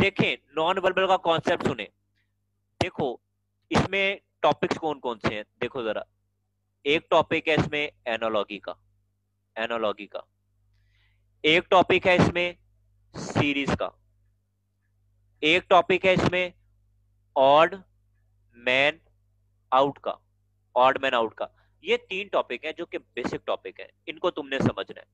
देखें, non verbal का concept सुने। देखो इसमें टॉपिक्स कौन कौन से हैं, देखो जरा। एक टॉपिक है इसमें एनालॉगी का, एनालॉगी का। एक टॉपिक है इसमें सीरीज का। एक टॉपिक है इसमें ऑड मैन आउट का, ऑड मैन आउट का। ये तीन टॉपिक हैं जो कि बेसिक टॉपिक है, इनको तुमने समझना है।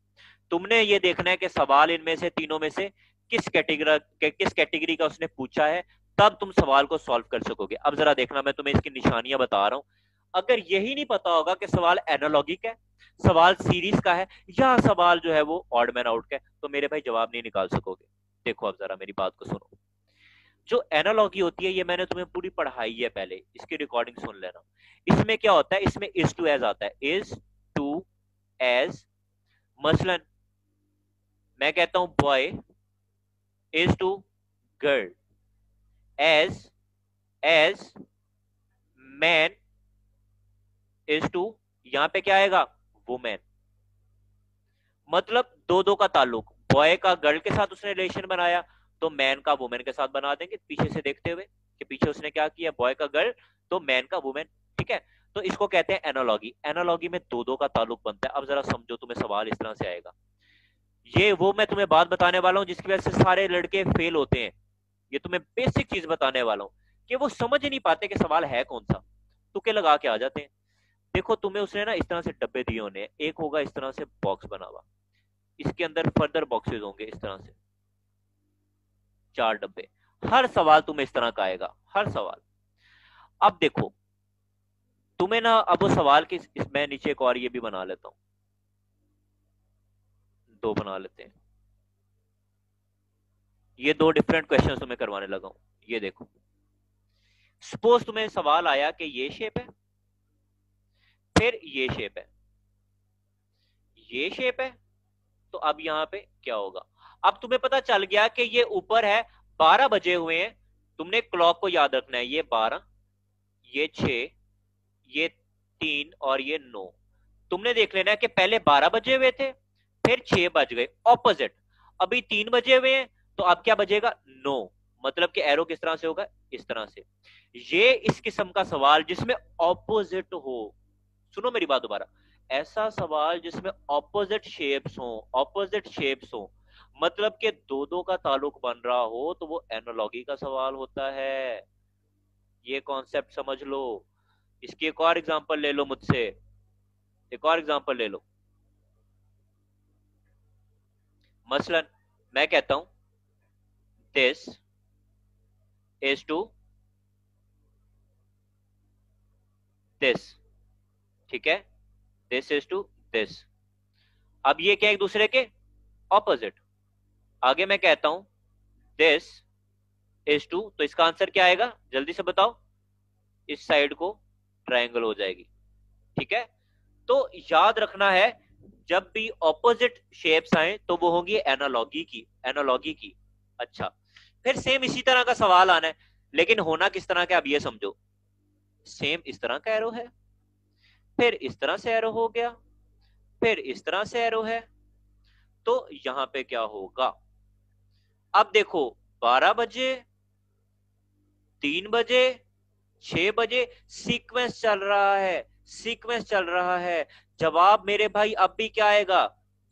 तुमने ये देखना है कि सवाल इनमें से तीनों में से किस कैटेगरी का उसने पूछा है, तब तुम सवाल को सॉल्व कर सकोगे। अब जरा देखना, मैं तुम्हें इसकी निशानियां बता रहा हूं। अगर यही नहीं पता होगा कि सवाल एनालॉगिक है, सवाल सीरीज का है, या सवाल जो है वो ऑड मैन आउट का है, तो मेरे भाई जवाब नहीं निकाल सकोगे। देखो अब जरा मेरी बात को सुनो। जो एनालॉगी होती है ये मैंने तुम्हें पूरी पढ़ाई है पहले, इसकी रिकॉर्डिंग सुन लेना। इसमें क्या होता है, इसमें इज टू एज आता है, इज टू एज। मसलन मैं कहता हूं boy is to girl, as man is to, यहां पे क्या आएगा, वुमेन। मतलब दो दो का ताल्लुक, बॉय का गर्ल के साथ उसने रिलेशन बनाया, तो मैन का वुमेन के साथ बना देंगे पीछे से देखते हुए कि पीछे उसने क्या किया, बॉय का गर्ल तो मैन का वुमेन। ठीक है, तो इसको कहते हैं एनालॉगी। एनालॉगी में दो दो का ताल्लुक बनता है। अब जरा समझो, तुम्हें सवाल इस तरह से आएगा। ये वो मैं तुम्हें बात बताने वाला हूं जिसकी वजह से सारे लड़के फेल होते हैं। ये तुम्हें बेसिक चीज बताने वाला हूं कि वो समझ ही नहीं पाते कि सवाल है कौन सा, तुक्के लगा के आ जाते हैं। देखो तुम्हें उसने ना इस तरह से डब्बे दिए होने, एक होगा इस तरह से बॉक्स बना हुआ, इसके अंदर फर्दर बॉक्सेस होंगे इस तरह से, 4 डब्बे। हर सवाल तुम्हें इस तरह का आएगा, हर सवाल। अब देखो तुम्हें ना, अब वो सवाल की मैं नीचे एक और ये भी बना लेता हूं, 2 बना लेते हैं। ये 2 डिफरेंट क्वेश्चन तुम्हें करवाने लगा हूं। ये देखो, सपोज तुम्हें सवाल आया कि ये शेप है, फिर ये शेप है, ये शेप है, तो अब यहां पे क्या होगा। अब तुम्हें पता चल गया कि ये ऊपर है, 12 बजे हुए हैं। तुमने क्लॉक को याद रखना है, ये 12, ये 6, ये 3 और ये 9। तुमने देख लेना है कि पहले 12 बजे हुए थे, फिर 6 बज गए, ऑपोजिट। अभी 3 बजे हुए हैं, तो अब क्या बजेगा, 9। मतलब कि एरो किस तरह से होगा, इस तरह से। ये इस किस्म का सवाल जिसमें ऑपोजिट हो, सुनो मेरी बात दोबारा, ऐसा सवाल जिसमें ऑपोजिट शेप्स हो, ऑपोजिट शेप्स हो, मतलब कि दो दो का ताल्लुक बन रहा हो, तो वो एनालॉगी का सवाल होता है। ये कॉन्सेप्ट समझ लो। इसकी एक और एग्जांपल ले लो मुझसे, एक और एग्जांपल ले लो। मसलन मैं कहता हूं दिस इज टू दिस, ठीक है, दिस इज टू दिस। अब ये क्या, एक दूसरे के ऑपोजिट। आगे मैं कहता हूं दिस इज टू, तो इसका आंसर क्या आएगा, जल्दी से बताओ। इस साइड को ट्रायंगल हो जाएगी। ठीक है, तो याद रखना है, जब भी ऑपोजिट शेप्स आए तो वो होंगी एनालॉगी की, एनालॉगी की। अच्छा, फिर सेम इसी तरह का सवाल आना है, लेकिन होना किस तरह का, अब ये समझो। सेम इस तरह का एरो है, फिर इस तरह से एरो हो गया, फिर इस तरह से एरो है, तो यहां पे क्या होगा। अब देखो 12 बजे, 3 बजे, 6 बजे, सीक्वेंस चल रहा है, सीक्वेंस चल रहा है। जवाब मेरे भाई अब भी क्या आएगा,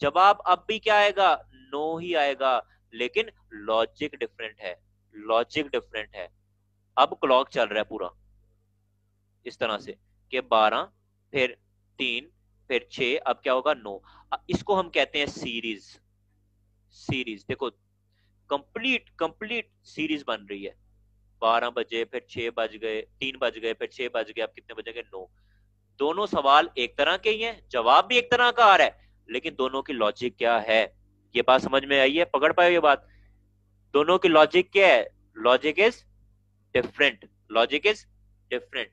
जवाब अब भी क्या आएगा, नो ही आएगा। लेकिन लॉजिक डिफरेंट है, लॉजिक डिफरेंट है। अब क्लॉक चल रहा है पूरा इस तरह से कि 12, फिर 3, फिर 6, अब क्या होगा, 9। इसको हम कहते हैं सीरीज। सीरीज देखो, कंप्लीट कंप्लीट सीरीज बन रही है। 12 बजे, फिर 6 बज गए, 3 बज गए, फिर 6 बज गए, अब कितने बजेंगे, 9। दोनों सवाल एक तरह के ही हैं, जवाब भी एक तरह का आ रहा है, लेकिन दोनों की लॉजिक क्या है, ये बात समझ में आई है, पकड़ पाए ये बात। दोनों की लॉजिक क्या है, logic is different, logic is different.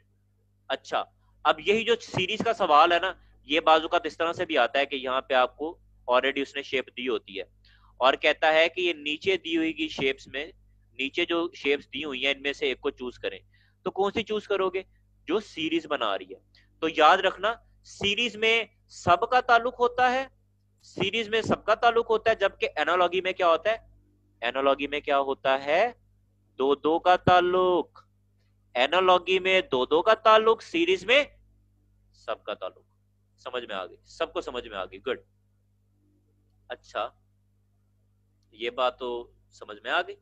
अच्छा, अब यही जो सीरीज का सवाल है ना, ये बाजू का इस तरह से भी आता है कि यहाँ पे आपको ऑलरेडी उसने शेप दी होती है, और कहता है कि ये नीचे दी हुई की शेप्स में, नीचे जो शेप्स दी हुई हैं इनमें से एक को चूज करें। तो कौन सी चूज करोगे, जो सीरीज बना रही है। तो याद रखना, सीरीज में सबका ताल्लुक होता है, सीरीज में सबका ताल्लुक होता है, जबकि एनालॉगी में क्या होता है, एनालॉगी में क्या होता है, दो दो का ताल्लुक, एनालॉगी में दो दो का ताल्लुक, सीरीज में सबका ताल्लुक। समझ में आ गई? सबको समझ में आ गई? गुड। अच्छा, ये बात तो समझ में आ गई।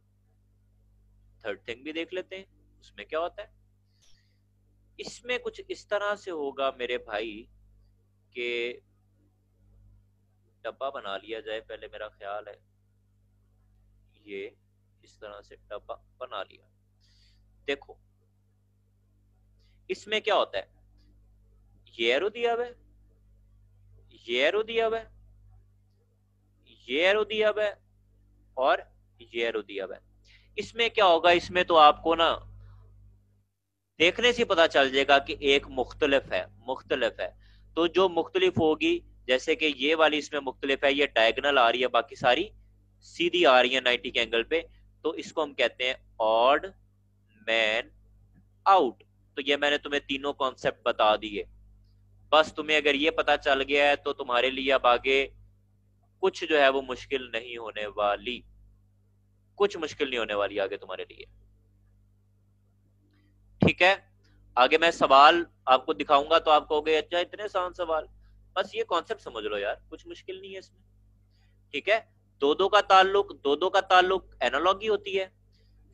थर्ड थिंग भी देख लेते हैं, उसमें क्या होता है। इसमें कुछ इस तरह से होगा मेरे भाई कि डब्बा बना लिया जाए पहले, मेरा ख्याल है ये इस तरह से डब्बा बना लिया। देखो इसमें क्या होता है, ये एरो दिया हुआ है, ये एरो दिया हुआ है, ये एरो दिया हुआ है, और ये एरो दिया हुआ है। इसमें क्या होगा, इसमें तो आपको ना देखने से पता चल जाएगा कि एक मुख्तलिफ है, मुख्तलिफ है। तो जो मुख्तलिफ होगी, जैसे कि ये वाली इसमें मुख्तलिफ है, ये डायगोनल आ रही है, बाकी सारी सीधी आ रही है 90 के एंगल पे, तो इसको हम कहते हैं ऑड मैन आउट। तो ये मैंने तुम्हें तीनों कॉन्सेप्ट बता दिए। बस तुम्हें अगर ये पता चल गया है तो तुम्हारे लिए अब आगे कुछ जो है वो मुश्किल नहीं होने वाली, कुछ मुश्किल नहीं होने वाली आगे तुम्हारे लिए। ठीक है, आगे मैं सवाल आपको दिखाऊंगा तो आप कहोगे अच्छा इतने आसान सवाल। बस ये कॉन्सेप्ट समझ लो यार, कुछ मुश्किल नहीं है इसमें। ठीक है, दो दो का ताल्लुक, दो दो का ताल्लुक एनालॉगी होती है,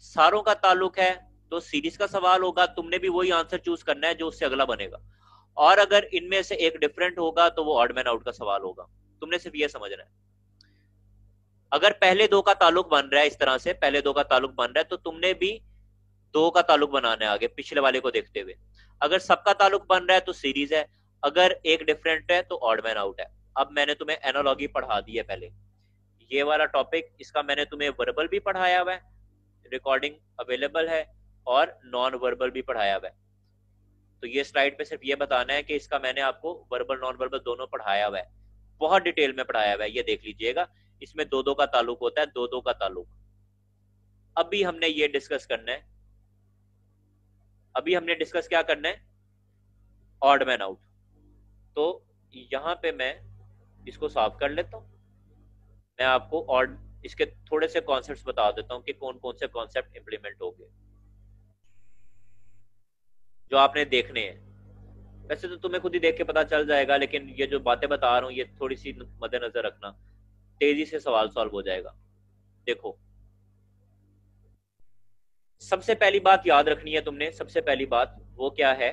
सारों का ताल्लुक है तो सीरीज का सवाल होगा। तुमने भी वही आंसर चूज करना है जो उससे अगला बनेगा, और अगर इनमें से एक डिफरेंट होगा तो वो ऑड मैन आउट का सवाल होगा। तुमने सिर्फ ये समझना है। अगर पहले दो का ताल्लुक बन रहा है इस तरह से, पहले दो का ताल्लुक बन रहा है, तो तुमने भी दो का ताल्लुक बनाना है आगे पिछले वाले को देखते हुए। अगर सबका ताल्लुक बन रहा है तो सीरीज है, अगर एक डिफरेंट है तो ऑड मैन आउट है। अब मैंने तुम्हें एनालॉगी पढ़ा दी है पहले, ये वाला टॉपिक इसका मैंने तुम्हें वर्बल भी पढ़ाया हुआ है, रिकॉर्डिंग अवेलेबल है, और नॉन वर्बल भी पढ़ाया हुआ है। तो ये स्लाइड पे सिर्फ ये बताना है कि इसका मैंने आपको वर्बल नॉन वर्बल दोनों पढ़ाया हुआ है, बहुत डिटेल में पढ़ाया हुआ है, ये देख लीजिएगा। इसमें दो दो का ताल्लुक होता है, दो दो का ताल्लुक। अभी हमने ये डिस्कस करना है, अभी हमने डिस्कस क्या करना है, ऑड मैन आउट। तो यहां पे मैं इसको साफ कर लेता हूं, मैं आपको ऑड इसके थोड़े से कॉन्सेप्ट्स बता देता हूं कि कौन कौन से कॉन्सेप्ट इंप्लीमेंट हो गए जो आपने देखने हैं। वैसे तो तुम्हें खुद ही देख के पता चल जाएगा, लेकिन ये जो बातें बता रहा हूँ ये थोड़ी सी मद्देनजर रखना, तेजी से सवाल सॉल्व हो जाएगा। देखो सबसे पहली बात याद रखनी है तुमने, सबसे पहली बात वो क्या है,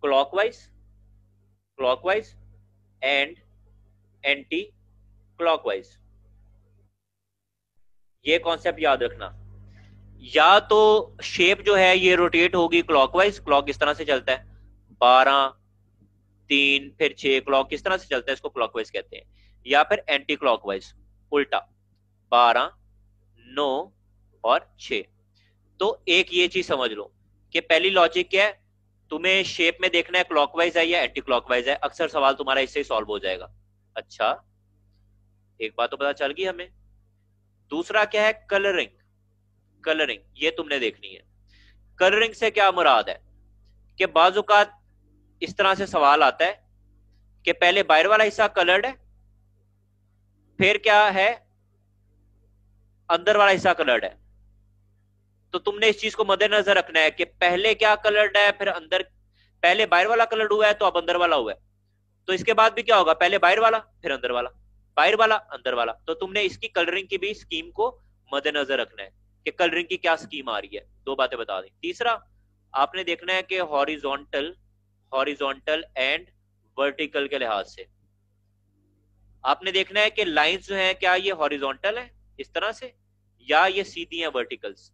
clockwise, clockwise and anti clockwise. ये कॉन्सेप्ट याद रखना। या तो शेप जो है ये रोटेट होगी क्लॉकवाइज, क्लॉक इस तरह से चलता है, 12 3 फिर 6, क्लॉक किस तरह से चलता है, इसको क्लॉकवाइज कहते हैं। या फिर एंटी क्लॉकवाइज, उल्टा, 12 9 और 6। तो एक ये चीज समझ लो कि पहली लॉजिक क्या है, तुम्हें शेप में देखना है क्लॉकवाइज है या एंटी क्लॉकवाइज है, अक्सर सवाल तुम्हारा इससे ही सॉल्व हो जाएगा। अच्छा, एक बात तो पता चल गई हमें। दूसरा क्या है, कलरिंग, कलरिंग ये तुमने देखनी है। कलरिंग से क्या मुराद है कि बाजुकात इस तरह से सवाल आता है कि पहले बाहर वाला हिस्सा कलर्ड है, फिर क्या है अंदर वाला हिस्सा कलर्ड है। तो तुमने इस चीज को मद्देनजर रखना है कि पहले क्या कलर्ड है, फिर अंदर, पहले बाहर वाला कलर्ड हुआ है तो अब अंदर वाला हुआ है, तो इसके बाद भी क्या होगा, पहले बाहर वाला फिर अंदर वाला, बाहर वाला अंदर वाला। तो तुमने इसकी कलरिंग की भी स्कीम को मद्देनजर रखना है कि कलरिंग की क्या स्कीम आ रही है। दो बातें बता दी। तीसरा आपने देखना है कि हॉरिजॉन्टल, हॉरिजॉन्टल एंड वर्टिकल के लिहाज से आपने देखना है कि लाइंस जो है क्या ये हॉरिजॉन्टल है इस तरह से, या ये सीधी है वर्टिकल्स।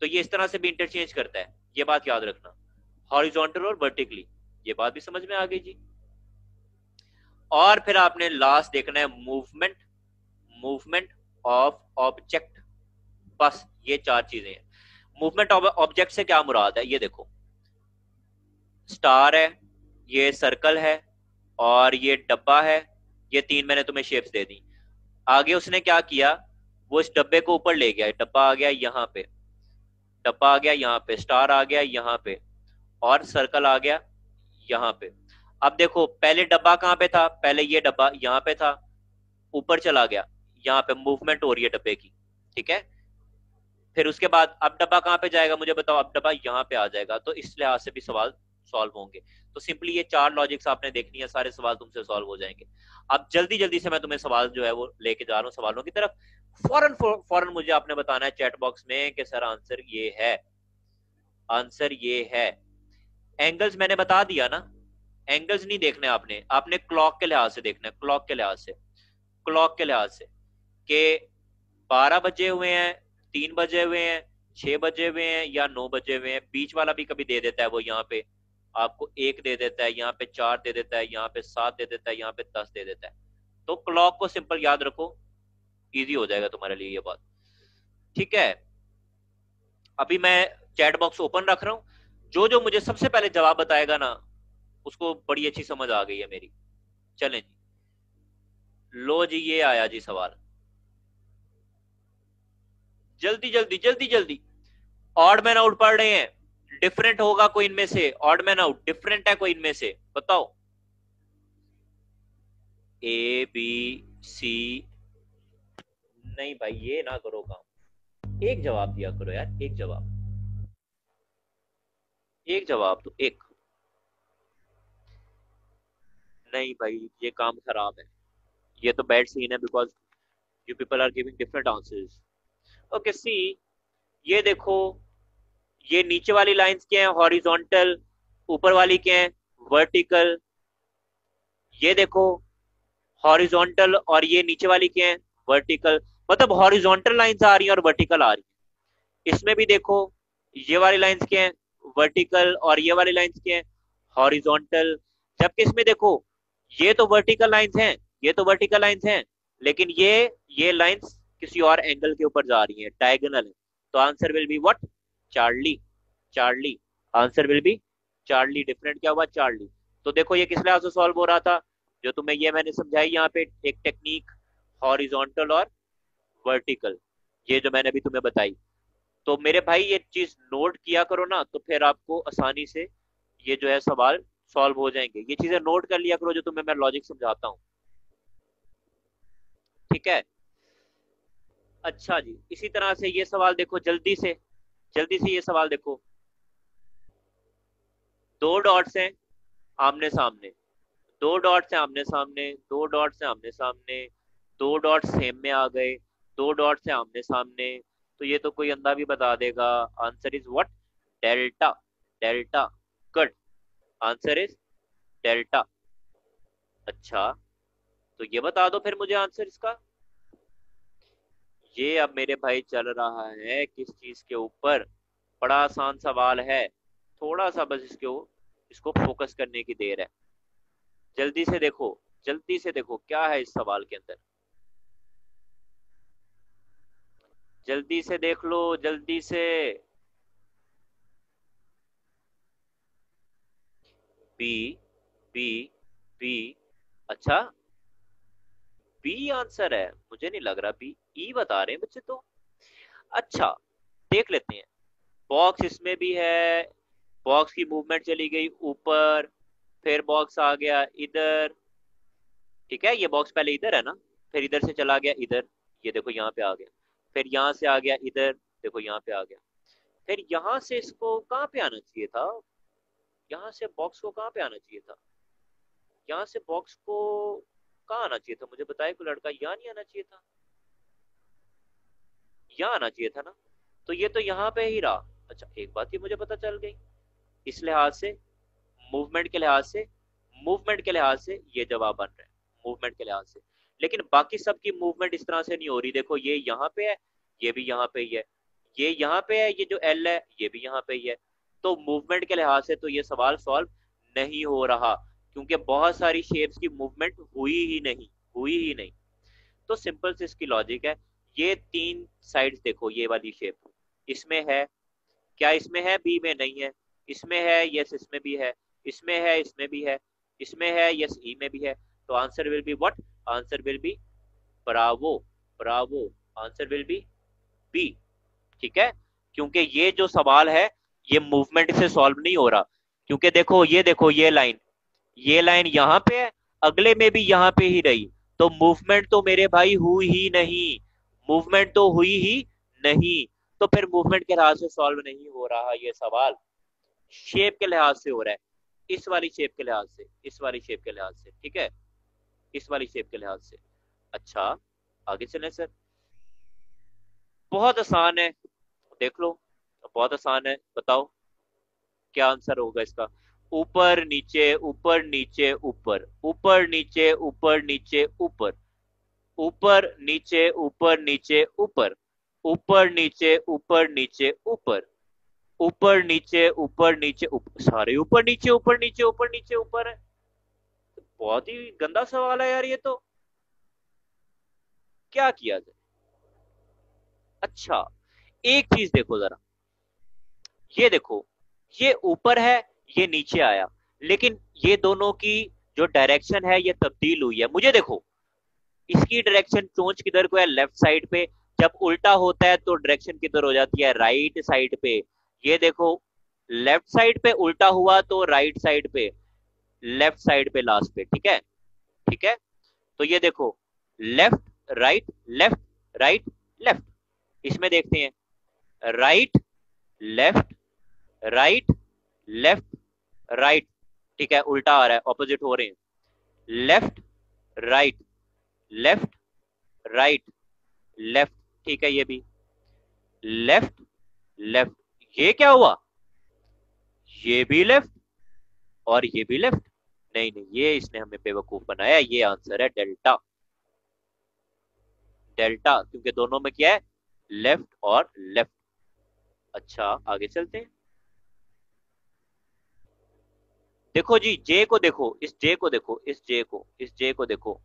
तो ये इस तरह से भी इंटरचेंज करता है, ये बात याद रखना, हॉरिजॉन्टल और वर्टिकली। ये बात भी समझ में आ गई जी। और फिर आपने लास्ट देखना है मूवमेंट, मूवमेंट ऑफ ऑब्जेक्ट। बस ये चार चीजें हैं। मूवमेंट ऑफ ऑब्जेक्ट से क्या मुराद है, ये देखो, स्टार है, ये सर्कल है, और ये डब्बा है, ये तीन मैंने तुम्हें शेप्स दे दी। आगे उसने क्या किया, वो इस डब्बे को ऊपर ले गया, डब्बा आ गया यहाँ पे, डब्बा आ गया यहाँ पे, स्टार आ गया यहाँ पे, और सर्कल आ गया यहाँ पे। अब देखो पहले डब्बा कहाँ पे था, पहले ये डब्बा यहाँ पे था, ऊपर चला गया, यहाँ पे मूवमेंट हो रही है डब्बे की। ठीक है, फिर उसके बाद अब डब्बा कहाँ पे जाएगा मुझे बताओ, अब डब्बा यहाँ पे आ जाएगा, तो इस लिहाज से भी सवाल सॉल्व होंगे। तो सिंपली ये 4 लॉजिक्स आपने देखनी है, सारे सवाल तुमसे सॉल्व हो जाएंगे। अब जल्दी जल्दी से मैं तुम्हें सवाल जो है वो लेके जा रहा हूँ सवालों की तरफ। फौरन फौरन मुझे आपने बताना है चैट बॉक्स में कि सर आंसर ये है, आंसर ये है। एंगल्स मैंने बता दिया ना, एंगल्स नहीं देखने आपने, आपने क्लॉक के लिहाज से देखना है, क्लॉक के लिहाज से, क्लॉक के लिहाज से कि 12 बजे हुए हैं, 3 बजे हुए हैं, 6 बजे हुए हैं या 9 बजे हुए हैं। बीच वाला भी कभी दे देता है, वो यहाँ पे आपको 1 दे देता है, यहाँ पे 4 दे देता है, यहाँ पे 7 दे देता है, यहाँ पे 10 दे देता है। तो क्लॉक को सिंपल याद रखो, इजी हो जाएगा तुम्हारे लिए ये बात। ठीक है, अभी मैं चैट बॉक्स ओपन रख रहा हूं, जो जो मुझे सबसे पहले जवाब बताएगा ना उसको बड़ी अच्छी समझ आ गई है मेरी। चलें जी, लो जी ये आया जी सवाल, जल्दी जल्दी जल्दी जल्दी। ऑड मैन आउट पढ़ रहे हैं, डिफरेंट होगा कोई इनमें से, ऑड मैन आउट डिफरेंट है कोई इनमें से, बताओ। ए बी सी, नहीं भाई ये ना करो काम, एक जवाब दिया करो यार, एक जवाब, एक जवाब तो एक। नहीं भाई ये काम खराब है, ये तो बैड सीन है, because you people are giving different answers. Okay see, ये देखो, ये नीचे वाली लाइंस क्या है, हॉरिजॉन्टल, ऊपर वाली क्या है, वर्टिकल। ये देखो हॉरिजॉन्टल और ये नीचे वाली क्या है, वर्टिकल। मतलब हॉरिजॉन्टल लाइंस आ रही है और वर्टिकल आ रही है। इसमें भी देखो ये वाली लाइंस क्या है, वर्टिकल, और ये वाली लाइंस क्या है, हॉरिजॉन्टल। जबकि इसमें देखो ये तो वर्टिकल लाइंस हैं, ये तो वर्टिकल लाइंस हैं, लेकिन ये लाइंस किसी और एंगल के ऊपर जा रही है, डायगोनल है। तो answer will be what, Charlie, Charlie. Answer will B Charlie, different क्या हुआ, चार्ली। तो देखो ये किस लिहाज से सॉल्व हो रहा था, जो तुम्हें ये मैंने समझाई यहाँ पे एक टेक्निक, हॉरिजॉन्टल और वर्टिकल, ये जो मैंने अभी तुम्हें बताई। तो मेरे भाई ये चीज नोट किया करो ना, तो फिर आपको आसानी से ये जो है सवाल सॉल्व हो जाएंगे। ये चीजें नोट कर लिया करो जो तुम्हें मैं लॉजिक समझाता हूँ, ठीक है। अच्छा जी, इसी तरह से ये सवाल देखो जल्दी से, जल्दी से ये सवाल देखो। दो डॉट्स हैं आमने सामने, दो डॉट्स हैं आमने सामने, दो डॉट्स हैं आमने सामने, दो डॉट्स सेम में आ गए, दो डॉट्स हैं आमने सामने। तो ये तो कोई अंधा भी बता देगा, answer is what, delta, delta cut, answer is delta. अच्छा, तो ये बता दो फिर मुझे आंसर इसका। ये अब मेरे भाई चल रहा है किस चीज के ऊपर, बड़ा आसान सवाल है, थोड़ा सा बस इसको फोकस करने की देर है। जल्दी से देखो, जल्दी से देखो क्या है इस सवाल के अंदर, जल्दी से देख लो, जल्दी से। बी, बी, बी, अच्छा, बी आंसर है, मुझे नहीं लग रहा बी, ई बता रहे हैं बच्चे तो। अच्छा, देख लेते हैं। बॉक्स इसमें भी है, बॉक्स की मूवमेंट चली गई ऊपर, फिर बॉक्स आ गया इधर, ठीक है, ये बॉक्स पहले इधर है ना, फिर इधर से चला गया इधर, ये देखो यहाँ पे आ गया, फिर यहाँ से आ गया इधर, देखो यहाँ पे आ गया, फिर यहाँ से इसको कहाँ पे आना चाहिए था, यहाँ से बॉक्स को कहाँ पे आना चाहिए था, यहाँ से बॉक्स को कहाँ आना चाहिए था, मुझे बताए कोई लड़का, यहाँ नहीं आना चाहिए था, यहाँ आना चाहिए था ना। तो ये तो यहाँ पे ही रहा। अच्छा एक बात ये मुझे पता चल गई, इस लिहाज से, मूवमेंट के लिहाज से, मूवमेंट के लिहाज से ये जवाब बन रहा है, मूवमेंट के लिहाज से। लेकिन बाकी सबकी मूवमेंट इस तरह से नहीं हो रही, देखो ये यहाँ पे है, ये भी यहाँ पे ही है, ये यहाँ पे है, ये जो एल है ये भी यहाँ पे ही है। तो मूवमेंट के लिहाज से तो ये सवाल सॉल्व नहीं हो रहा, क्योंकि बहुत सारी शेप्स की मूवमेंट हुई ही नहीं, हुई ही नहीं। तो सिंपल से इसकी लॉजिक है, ये 3 साइड्स देखो, ये वाली शेप इसमें है, क्या इसमें है, बी में नहीं है, इसमें है, यस इसमें भी है, इसमें है, इसमें भी है, इसमें है, यस ई में भी है। तो answer will be what, answer will be, bravo, bravo, answer will be B, ठीक है। क्योंकि ये जो सवाल है ये मूवमेंट से सॉल्व नहीं हो रहा, क्योंकि देखो ये लाइन, ये लाइन यहाँ पे है, अगले में भी यहाँ पे ही रही, तो मूवमेंट तो मेरे भाई हुई ही नहीं, मूवमेंट तो हुई ही नहीं। तो फिर मूवमेंट के लिहाज से सॉल्व नहीं हो रहा ये सवाल, शेप के लिहाज से हो रहा है, इस वाली शेप के लिहाज से, इस वाली शेप के लिहाज से, ठीक है, इस वाली शेप के लिहाज से। अच्छा आगे चलें सर। बहुत आसान है, देख लो, बहुत आसान है, बताओ क्या आंसर होगा इसका। ऊपर नीचे ऊपर नीचे ऊपर, ऊपर नीचे ऊपर नीचे ऊपर, ऊपर नीचे ऊपर नीचे ऊपर, ऊपर नीचे ऊपर नीचे ऊपर, ऊपर नीचे ऊपर नीचे ऊपर, सारे ऊपर नीचे ऊपर नीचे ऊपर नीचे ऊपर है। बहुत ही गंदा सवाल है यार ये तो, क्या किया जाए। अच्छा एक चीज देखो जरा, ये देखो, ये ऊपर है, ये नीचे आया, लेकिन ये दोनों की जो डायरेक्शन है ये तब्दील हुई है। मुझे देखो, इसकी डायरेक्शन चोंच किधर को है, लेफ्ट साइड पे, जब उल्टा होता है तो डायरेक्शन किधर हो जाती है, राइट साइड पे। ये देखो, लेफ्ट साइड पे उल्टा हुआ तो राइट साइड पे, लेफ्ट साइड पे लास्ट पे, ठीक है, ठीक है। तो ये देखो, left right left right left, इसमें देखते हैं, right left right left right, ठीक है, उल्टा आ रहा है, ऑपोजिट हो रहे हैं, left right left right left, ठीक है, ये भी लेफ्ट लेफ्ट, ये क्या हुआ, ये भी लेफ्ट और ये भी लेफ्ट। नहीं नहीं, ये इसने हमें बेवकूफ बनाया, ये आंसर है डेल्टा, डेल्टा, क्योंकि दोनों में क्या है, लेफ्ट और लेफ्ट। अच्छा आगे चलते हैं। देखो जी, जे को देखो, इस जे को देखो, इस जे को, इस जे को देखो,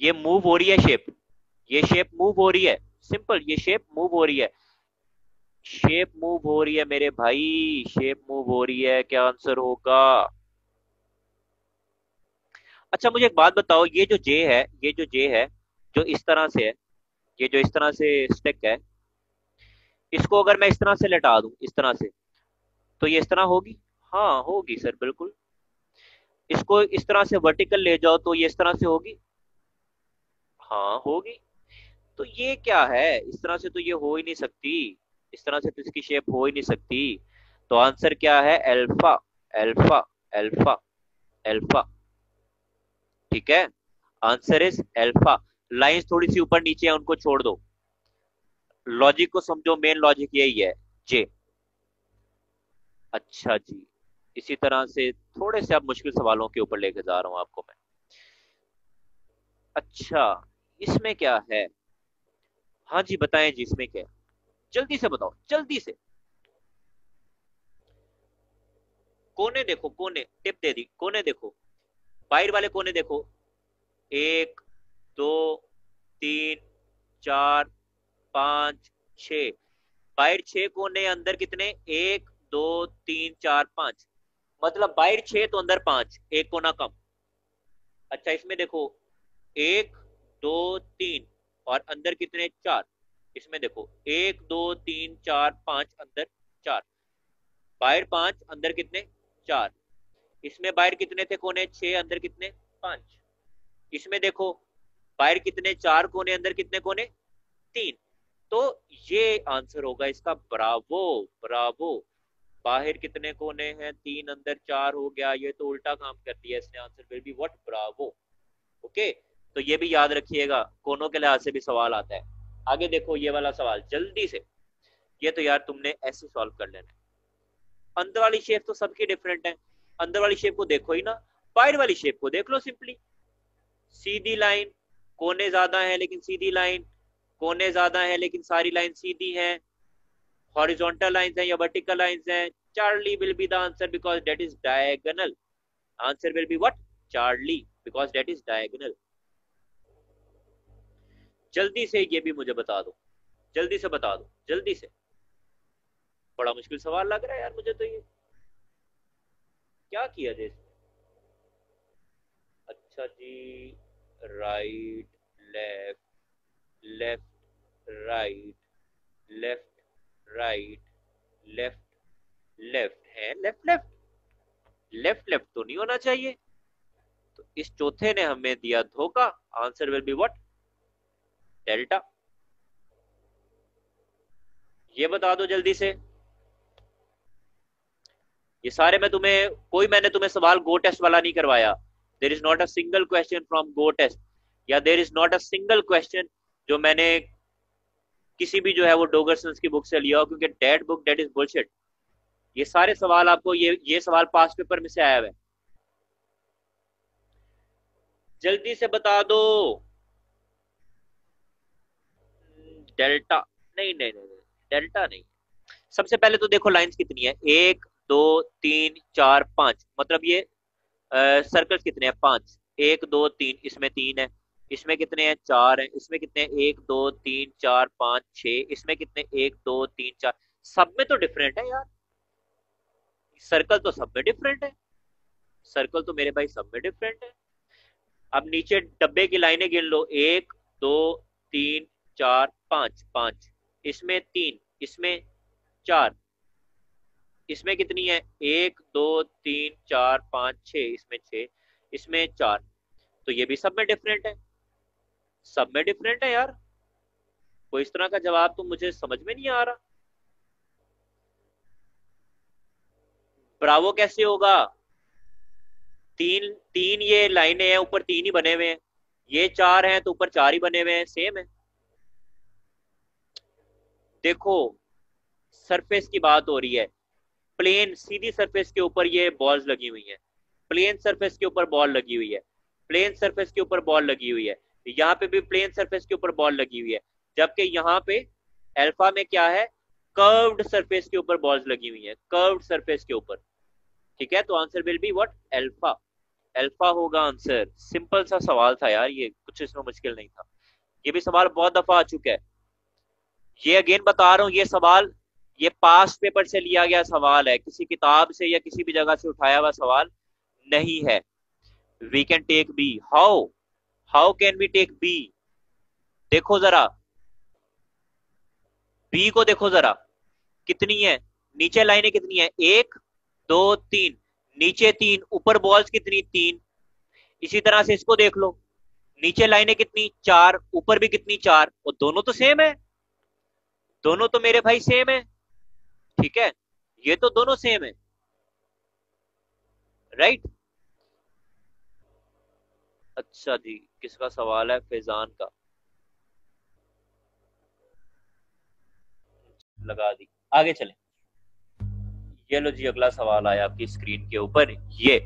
ये मूव हो रही है शेप, ये शेप मूव हो रही है, सिंपल, ये शेप मूव हो रही है, शेप मूव हो रही है मेरे भाई, शेप मूव हो रही है, क्या आंसर होगा। अच्छा मुझे एक बात बताओ, ये जो जे है, ये जो जे है, जो इस तरह से है, ये जो इस तरह से स्टिक है, इसको अगर मैं इस तरह से लटा दूं, इस तरह से, तो ये इस तरह होगी, हाँ होगी सर बिल्कुल। इसको इस तरह से वर्टिकल ले जाओ तो ये इस तरह से होगी, हाँ होगी। तो ये क्या है, इस तरह से तो ये हो ही नहीं सकती, इस तरह से तो इसकी शेप हो ही नहीं सकती। तो आंसर क्या है, अल्फा, अल्फा, अल्फा, अल्फा, ठीक है, आंसर इज अल्फा। लाइंस थोड़ी सी ऊपर नीचे है, उनको छोड़ दो, लॉजिक को समझो, मेन लॉजिक यही है, जे। अच्छा जी, इसी तरह से थोड़े से अब मुश्किल सवालों के ऊपर लेके जा रहा हूं आपको मैं। अच्छा इसमें क्या है, हाँ जी बताएं जी, इसमें क्या है, जल्दी से बताओ जल्दी से। कोने देखो, कोने, टिप दे दी, कोने देखो, बाहर वाले कोने देखो, एक, दो, तीन, चार, पांच, छ, बाहर छह कोने, अंदर कितने, एक, दो, तीन, चार, पांच, मतलब बाहर छह तो अंदर पांच, एक कोना कम। अच्छा इसमें देखो, एक, दो, तीन, और अंदर कितने, चार। इसमें देखो, एक, दो, तीन, चार, पांच, अंदर चार, बाहर पांच, अंदर कितने, चार। इसमें बाहर कितने थे कोने, छह, अंदर कितने, पांच। इसमें देखो, बाहर कितने, चार कोने, अंदर कितने कोने, तीन। तो ये आंसर होगा इसका, ब्रावो, ब्रावो। बाहर कितने कोने हैं, तीन, अंदर चार हो गया, ये तो उल्टा काम कर दिया इसने, answer will be what, Bravo. Okay, तो ये भी याद रखिएगा, कोनों के लिहाज से भी सवाल आता है। आगे देखो ये वाला सवाल जल्दी से, ये तो यार तुमने ऐसे सॉल्व कर लेना है। अंदर वाली शेप तो सबकी डिफरेंट है, अंदर वाली शेप को देखो ही ना, बाहर वाली शेप को देख लो सिंपली, सीधी लाइन, कोने ज्यादा है लेकिन सीधी लाइन, कोने ज्यादा है लेकिन सारी लाइन सीधी है, हॉरिजॉन्टल लाइंस हैं या वर्टिकल लाइंस हैं, Charlie will be the answer because that is diagonal, answer will be what, Charlie, because that is diagonal. जल्दी से ये भी मुझे बता दो, जल्दी से बता दो जल्दी से, बड़ा मुश्किल सवाल लग रहा है यार मुझे तो ये, क्या किया जाए इसमें। अच्छा जी, right left, left right, left right, left left है, लेफ्ट लेफ्ट, लेफ्ट लेफ्ट तो नहीं होना चाहिए, तो इस चौथे ने हमें दिया धोखा, answer will be what, delta. ये बता दो जल्दी से। ये सारे मैं तुम्हें, कोई मैंने तुम्हें सवाल गो टेस्ट वाला नहीं करवाया। There is not a single question from go test, या there is not a single question जो मैंने किसी भी जो है वो डोगरसन की बुक से लिया हो, क्योंकि that book that is bullshit. ये सारे सवाल आपको, ये सवाल पास पेपर में से आया हुआ है। जल्दी से बता दो। डेल्टा, नहीं नहीं नहीं, डेल्टा नहीं। सबसे पहले तो देखो लाइंस कितनी है, 1 2 3 4 5, मतलब ये सर्कल्स कितने हैं, 5। 1 2 3, इसमें 3 है। इसमें कितने हैं, 4 है। इसमें कितने हैं, 1 2 3 4 5 6। इसमें कितने, 1 2 3 4। सब में तो डिफरेंट है यार, सर्कल तो सब में डिफरेंट है। सर्कल तो मेरे भाई सब में डिफरेंट है। अब नीचे डब्बे की लाइनें गिन लो, 1 2 3 4 5, 5। इसमें 3, इसमें 4। इसमें कितनी है, 1 2 3 4 5 6। इसमें 6, इसमें 4। तो ये भी सब में डिफरेंट है। सब में डिफरेंट है यार। कोई इस तरह का जवाब तो मुझे समझ में नहीं आ रहा। ब्रावो कैसे होगा, तीन तीन ये लाइनें हैं, ऊपर 3 ही बने हुए हैं। ये 4 हैं तो ऊपर 4 ही बने हुए हैं, सेम है। देखो, सरफेस की बात हो रही है, प्लेन सीधी सरफेस के ऊपर ये बॉल्स लगी हुई हैं। प्लेन सरफेस के ऊपर बॉल लगी हुई है। प्लेन सरफेस के ऊपर बॉल लगी हुई है। यहाँ पे भी प्लेन सरफेस के ऊपर बॉल लगी हुई है। जबकि यहाँ पे अल्फा में क्या है, कर्व्ड सरफेस के ऊपर बॉल्स लगी हुई है, कर्व्ड सरफेस के ऊपर। ठीक है, तो answer will be what, alpha. Alpha होगा आंसर। सिंपल सा सवाल था यार, ये कुछ इसमें मुश्किल नहीं था। ये भी सवाल बहुत दफा आ चुका है। ये अगेन बता रहा हूँ, ये सवाल ये पास्ट पेपर से लिया गया सवाल है, किसी किताब से या किसी भी जगह से उठाया हुआ सवाल नहीं है। We can take B. How, how can we take B? देखो जरा, बी को देखो जरा, कितनी है, नीचे लाइनें कितनी है, 1 2 3। नीचे 3, ऊपर बॉल्स कितनी, 3। इसी तरह से इसको देख लो, नीचे लाइनें कितनी, 4, ऊपर भी कितनी, 4, और दोनों तो सेम है। दोनों तो मेरे भाई सेम है। ठीक है, ये तो दोनों सेम है, राइट। अच्छा जी, किसका सवाल है, फैजान का। लगा दी, आगे चले। ये लो जी, अगला सवाल आया आपकी स्क्रीन के ऊपर, ये।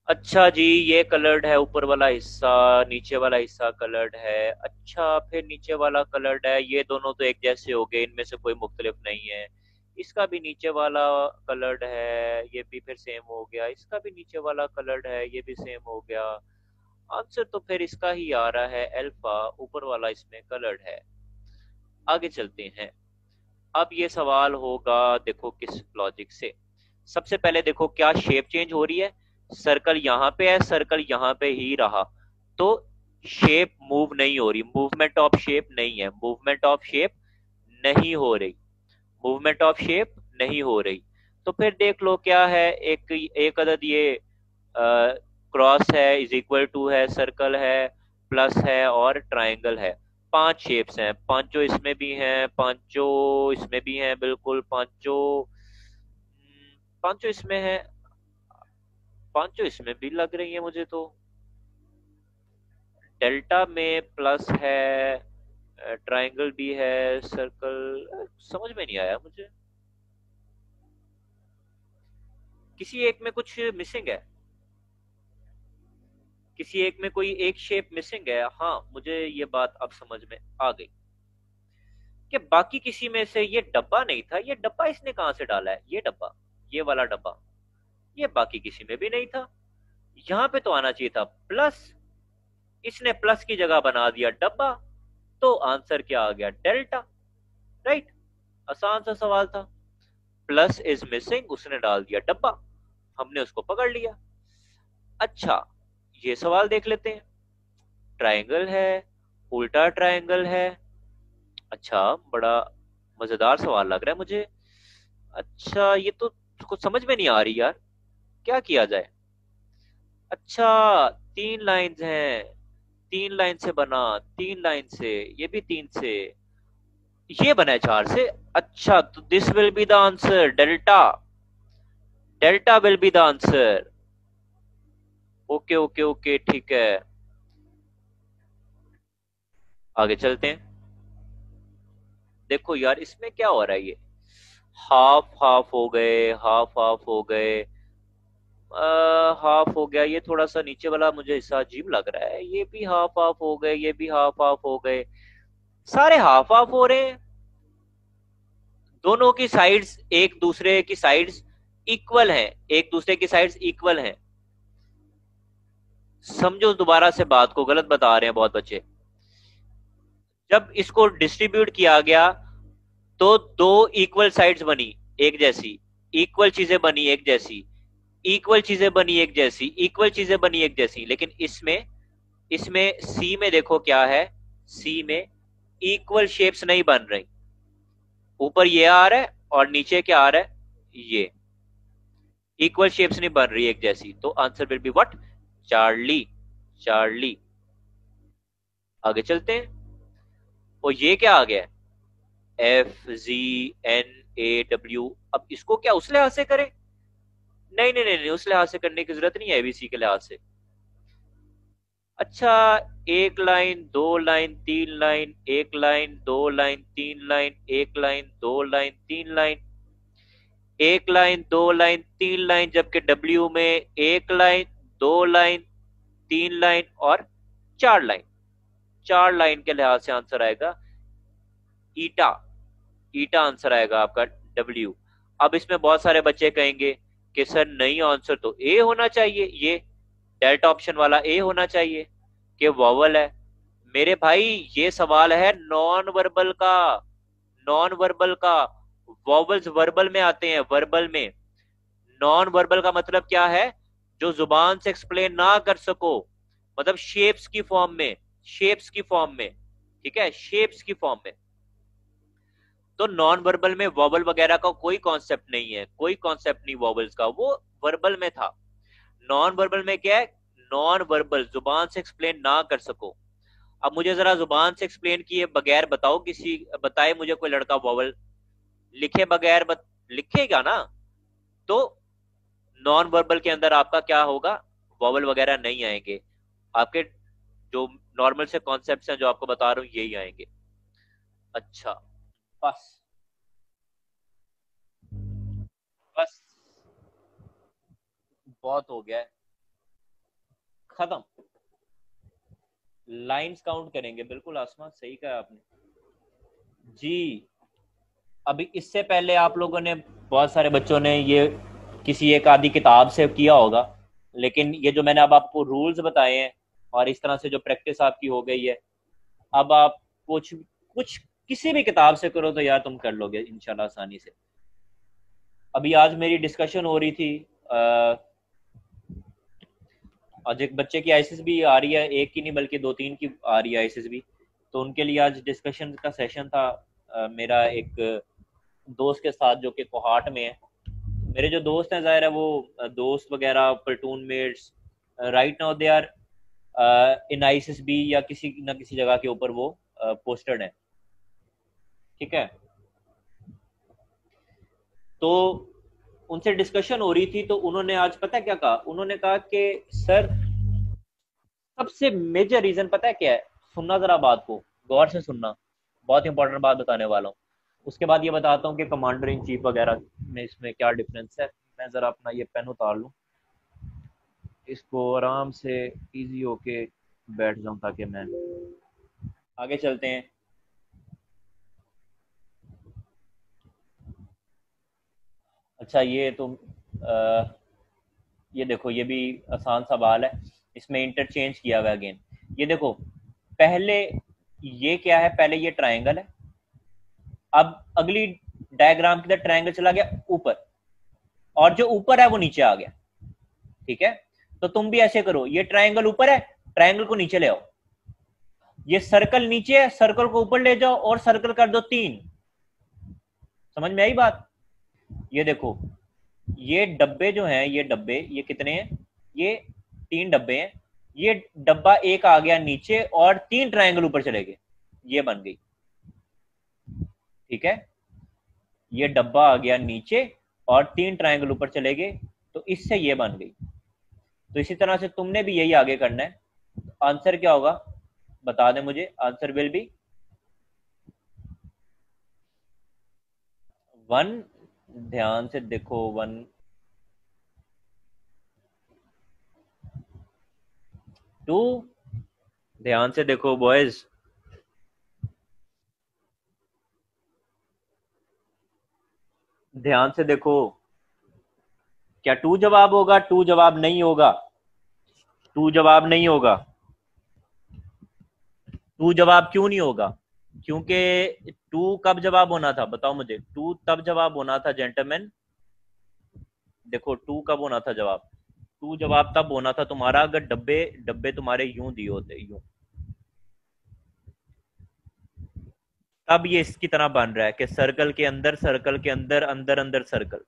अच्छा जी, ये कलर्ड है ऊपर वाला हिस्सा, नीचे वाला हिस्सा कलर्ड है। अच्छा, फिर नीचे वाला कलर्ड है, ये दोनों तो एक जैसे हो गए, इनमें से कोई मुख्तलिफ नहीं है। इसका भी नीचे वाला कलर्ड है, ये भी फिर सेम हो गया। इसका भी नीचे वाला कलर्ड है, ये भी सेम हो गया। आंसर तो फिर इसका ही आ रहा है, अल्फा। ऊपर वाला इसमें कलर्ड है। आगे चलते हैं। अब ये सवाल होगा, देखो किस लॉजिक से। सबसे पहले देखो क्या शेप चेंज हो रही है, सर्कल यहां पे है, सर्कल यहां पे ही रहा, तो शेप मूव नहीं हो रही, मूवमेंट ऑफ शेप नहीं है, मूवमेंट ऑफ शेप नहीं हो रही, मूवमेंट ऑफ शेप नहीं हो रही। तो फिर देख लो क्या है, एक एक अदद ये क्रॉस है, इज इक्वल टू है, सर्कल है, प्लस है और ट्राइंगल है। 5 शेप्स हैं, पांचों इसमें भी हैं, पांचों इसमें भी हैं, बिल्कुल पांचों। पांचों इसमें है, पांचों इसमें भी लग रही है मुझे तो। डेल्टा में प्लस है, ट्राइंगल भी है, सर्कल समझ में नहीं आया मुझे। किसी एक में कुछ मिसिंग है, किसी एक में कोई एक शेप मिसिंग है। हाँ, मुझे ये बात अब समझ में आ गई कि बाकी किसी में से ये डब्बा नहीं था। ये डब्बा इसने कहां से डाला है, ये डब्बा, ये वाला डब्बा, ये बाकी किसी में भी नहीं था। यहां पे तो आना चाहिए था प्लस, इसने प्लस की जगह बना दिया डब्बा। तो आंसर क्या आ गया, डेल्टा, राइट। आसान सा सवाल था। प्लस इज मिसिंग, उसने डाल दिया डब्बा, हमने उसको पकड़ लिया। अच्छा, ये सवाल देख लेते हैं। ट्रायंगल है, उल्टा ट्रायंगल है। अच्छा, बड़ा मजेदार सवाल लग रहा है मुझे। अच्छा, ये तो कुछ समझ में नहीं आ रही यार, क्या किया जाए। अच्छा, 3 लाइंस हैं, 3 लाइन से बना, 3 लाइन से, ये भी 3 से। ये बना है 4 से। अच्छा, तो this will be the answer, delta. Delta will be the answer. Okay okay okay, ठीक है। आगे चलते हैं। देखो यार, इसमें क्या हो रहा है, ये हाफ हाफ हो गए, हाफ हाफ हो गए, हाफ हो गया। ये थोड़ा सा नीचे वाला मुझे हिस्सा अजीब लग रहा है। ये भी हाफ हाफ हो गए, ये भी हाफ हाफ हो गए, सारे हाफ हाफ हो रहे हैं। दोनों की साइड्स एक दूसरे की साइड्स इक्वल हैं, एक दूसरे की साइड्स इक्वल हैं। समझो, दोबारा से बात को गलत बता रहे हैं बहुत बच्चे। जब इसको डिस्ट्रीब्यूट किया गया तो दो इक्वल साइड्स बनी एक जैसी, इक्वल चीजें बनी एक जैसी, इक्वल चीजें बनी एक जैसी, इक्वल चीजें बनी एक जैसी। लेकिन इसमें, इसमें सी में देखो क्या है, सी में इक्वल शेप्स नहीं बन रही। ऊपर ये आ रहा है और नीचे क्या आ रहा है, ये इक्वल शेप्स नहीं बन रही एक जैसी। तो answer will be what, Charlie. Charlie. आगे चलते हैं। और ये क्या आ गया, FZNAW। अब इसको क्या उस लिहाज से करें? नहीं नहीं नहीं नहीं, उस लिहाज से करने की जरूरत नहीं है, एबीसी के लिहाज से। अच्छा, एक लाइन, दो लाइन, तीन लाइन, एक लाइन, दो लाइन, तीन लाइन, एक लाइन, दो लाइन, तीन लाइन, एक लाइन, दो लाइन, तीन लाइन, जबकि डब्ल्यू में एक लाइन, दो लाइन, तीन लाइन और चार लाइन। चार लाइन के लिहाज से आंसर आएगा ईटा। ईटा आंसर आएगा आपका, डब्ल्यू। अब इसमें बहुत सारे बच्चे कहेंगे कि सर नहीं, आंसर तो ए होना चाहिए, ये डेल्टा ऑप्शन वाला ए होना चाहिए कि वॉवल है। मेरे भाई, ये सवाल है नॉन वर्बल का, नॉन वर्बल का। वॉवल्स वर्बल में आते हैं, वर्बल में। नॉन वर्बल का मतलब क्या है, जो जुबान से एक्सप्लेन ना कर सको, मतलब शेप्स की फॉर्म में, शेप्स की फॉर्म में, ठीक है, शेप्स की फॉर्म में। तो नॉन वर्बल में वॉबल वगैरह का कोई कॉन्सेप्ट नहीं है, कोई कॉन्सेप्ट नहीं वॉबल्स का, वो वर्बल में था। नॉन वर्बल में क्या है, नॉन वर्बल, जुबान से एक्सप्लेन ना कर सको। अब मुझे जरा जुबान से एक्सप्लेन किए बगैर बताओ, किसी बताए मुझे कोई लड़का वॉवल लिखे बगैर, लिखेगा ना? तो नॉन वर्बल के अंदर आपका क्या होगा, वॉवल वगैरह नहीं आएंगे आपके। जो नॉर्मल से कॉन्सेप्ट हैं जो आपको बता रहा हूँ, यही आएंगे। अच्छा, बस, बस, बहुत हो गया है, खत्म। लाइंस काउंट करेंगे, बिल्कुल आसमान, सही कहा आपने जी। अभी इससे पहले आप लोगों ने, बहुत सारे बच्चों ने ये किसी एक आदि किताब से किया होगा, लेकिन ये जो मैंने अब आपको रूल्स बताए हैं और इस तरह से जो प्रैक्टिस आपकी हो गई है, अब आप कुछ कुछ किसी भी किताब से करो तो यार तुम कर लोगे इंशाल्लाह आसानी से। अभी आज मेरी डिस्कशन हो रही थी, आज एक बच्चे की आईसीएसबी आ रही है, एक की नहीं बल्कि दो तीन की आ रही है आईसीएसबी। तो उनके लिए आज डिस्कशन का सेशन था। मेरा एक दोस्त के साथ जो कि कोहाट में है। मेरे जो दोस्त हैं, जाहिर है वो दोस्त वगैरह, platoon mates, right now they are in ICSB या किसी न किसी जगह के ऊपर वो पोस्टेड है, ठीक है। तो उनसे डिस्कशन हो रही थी, तो उन्होंने आज पता है क्या कहा, उन्होंने कहा कि सर, सबसे मेजर रीजन पता है क्या है, सुनना जरा बात को, गौर से सुनना, बहुत इंपॉर्टेंट बात बताने वाला हूँ। उसके बाद ये बताता हूँ कि कमांडर इन चीफ वगैरह में इसमें क्या डिफरेंस है। मैं जरा अपना ये पेन उतार लूँ, इसको आराम से इजी होके बैठ जाऊं ताकि मैं, आगे चलते हैं। अच्छा, ये तो ये देखो, ये भी आसान सवाल है, इसमें इंटरचेंज किया हुआ है अगेन। ये देखो, पहले ये क्या है, पहले ये ट्राइंगल है। अब अगली डायग्राम की तरह ट्राइंगल चला गया ऊपर, और जो ऊपर है वो नीचे आ गया, ठीक है। तो तुम भी ऐसे करो, ये ट्राइंगल ऊपर है, ट्राइंगल को नीचे ले आओ। ये सर्कल नीचे है, सर्कल को ऊपर ले जाओ और सर्कल कर दो 3। समझ में आई बात? ये देखो, ये डब्बे जो हैं, ये डब्बे, ये कितने हैं, ये 3 डब्बे हैं। ये डब्बा एक आ गया नीचे और 3 ट्राइंगल ऊपर चले गए, ये बन गई। ठीक है, ये डब्बा आ गया नीचे और 3 ट्रायंगल ऊपर चले गए, तो इससे ये बन गई। तो इसी तरह से तुमने भी यही आगे करना है। आंसर क्या होगा बता दे मुझे। Answer will B 1। ध्यान से देखो 1, 2। ध्यान से देखो बॉयज, ध्यान से देखो। क्या 2 जवाब होगा? 2 जवाब नहीं होगा। 2 जवाब नहीं होगा। 2 जवाब क्यों नहीं होगा? क्योंकि 2 कब जवाब होना था बताओ मुझे। 2 तब जवाब होना था जेंटलमैन। देखो 2 कब होना था जवाब? 2 जवाब तब होना था तुम्हारा अगर डब्बे डब्बे तुम्हारे यूं दिए होते, यूं। तब ये इसकी तरह बन रहा है कि सर्कल के अंदर, सर्कल के अंदर, अंदर अंदर सर्कल।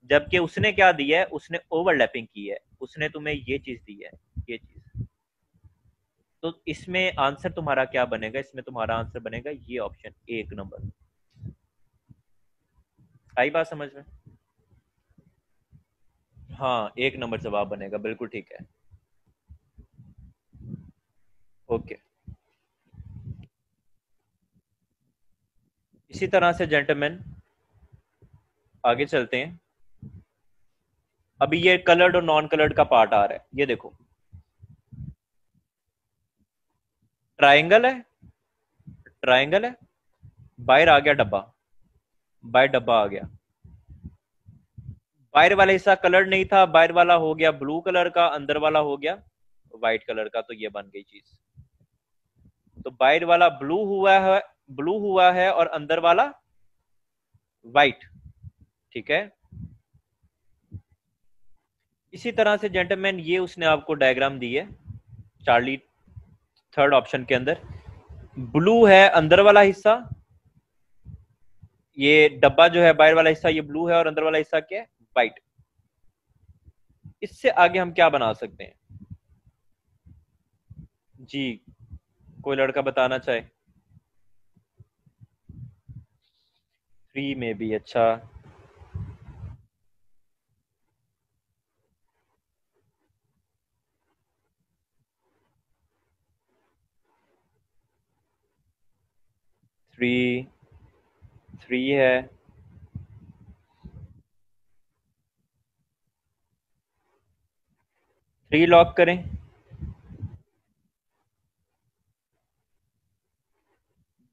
जबकि उसने क्या दिया है? उसने ओवरलैपिंग की है, उसने तुम्हें ये चीज दी है, ये चीज। तो इसमें आंसर तुम्हारा क्या बनेगा? इसमें तुम्हारा आंसर बनेगा ये ऑप्शन 1 नंबर। आई बात समझ में? हाँ, 1 नंबर जवाब बनेगा, बिल्कुल ठीक है। ओके, इसी तरह से जेंटलमैन आगे चलते हैं। अभी ये कलर्ड और नॉन कलर्ड का पार्ट आ रहा है, ये देखो। ट्राइंगल है, ट्राइंगल है, बाहर आ गया डब्बा, बाहर डब्बा आ गया। बाहर वाला हिस्सा कलर नहीं था, बाहर वाला हो गया ब्लू कलर का, अंदर वाला हो गया व्हाइट कलर का, तो ये बन गई चीज। तो बाहर वाला ब्लू हुआ है, ब्लू हुआ है, और अंदर वाला व्हाइट। ठीक है, इसी तरह से जेंटलमैन ये उसने आपको डायग्राम दी है चार्ली, थर्ड ऑप्शन के अंदर। ब्लू है अंदर वाला हिस्सा, ये डब्बा जो है बाहर वाला हिस्सा ये ब्लू है, और अंदर वाला हिस्सा क्या है? व्हाइट। इससे आगे हम क्या बना सकते हैं जी? कोई लड़का बताना चाहे। 3 में भी अच्छा। 3, 3 है। 3 लॉक करें।